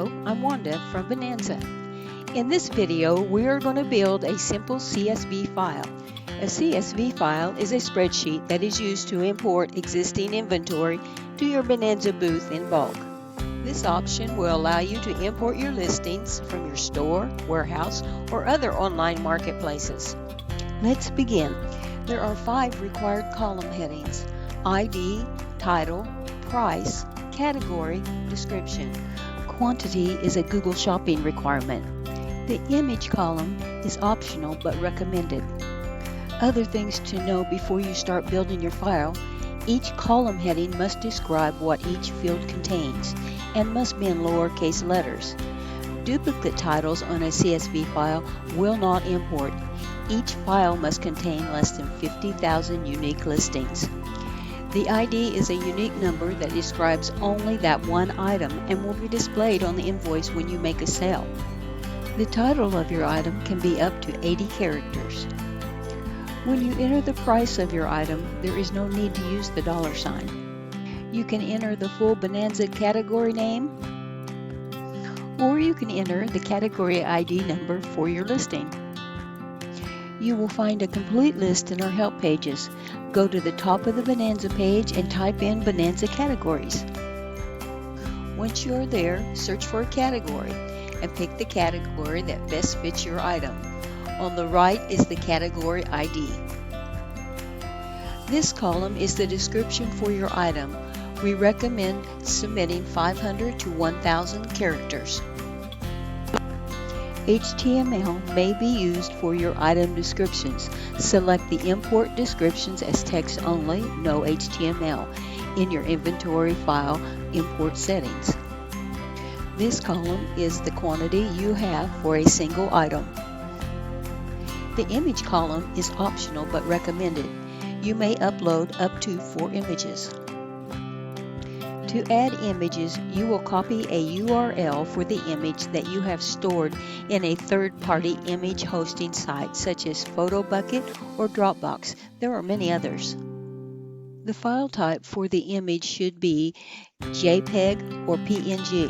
Hello, I'm Wanda from Bonanza. In this video, we are going to build a simple CSV file. A CSV file is a spreadsheet that is used to import existing inventory to your Bonanza booth in bulk. This option will allow you to import your listings from your store, warehouse, or other online marketplaces. Let's begin. There are 5 required column headings: ID, title, price, category, description. Quantity is a Google Shopping requirement. The image column is optional but recommended. Other things to know before you start building your file: each column heading must describe what each field contains and must be in lowercase letters. Duplicate titles on a CSV file will not import. Each file must contain less than 50,000 unique listings. The ID is a unique number that describes only that one item and will be displayed on the invoice when you make a sale. The title of your item can be up to 80 characters. When you enter the price of your item, there is no need to use the $sign. You can enter the full Bonanza category name, or you can enter the category ID number for your listing. You will find a complete list in our help pages. Go to the top of the Bonanza page and type in Bonanza categories. Once you are there, search for a category and pick the category that best fits your item. On the right is the category ID. This column is the description for your item. We recommend submitting 500 to 1,000 characters. HTML may be used for your item descriptions. Select the Import Descriptions as text only, no HTML, in your inventory file import settings. This column is the quantity you have for a single item. The image column is optional but recommended. You may upload up to 4 images. To add images, you will copy a URL for the image that you have stored in a third-party image hosting site such as PhotoBucket or Dropbox. There are many others. The file type for the image should be JPEG or PNG.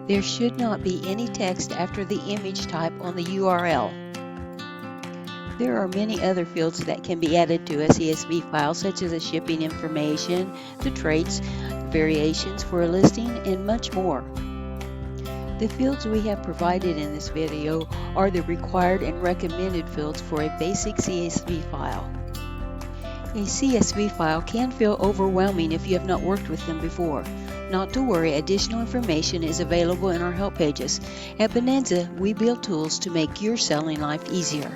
There should not be any text after the image type on the URL. There are many other fields that can be added to a CSV file, such as the shipping information, the traits, variations for a listing, and much more. The fields we have provided in this video are the required and recommended fields for a basic CSV file. A CSV file can feel overwhelming if you have not worked with them before. Not to worry, additional information is available in our help pages. At Bonanza, we build tools to make your selling life easier.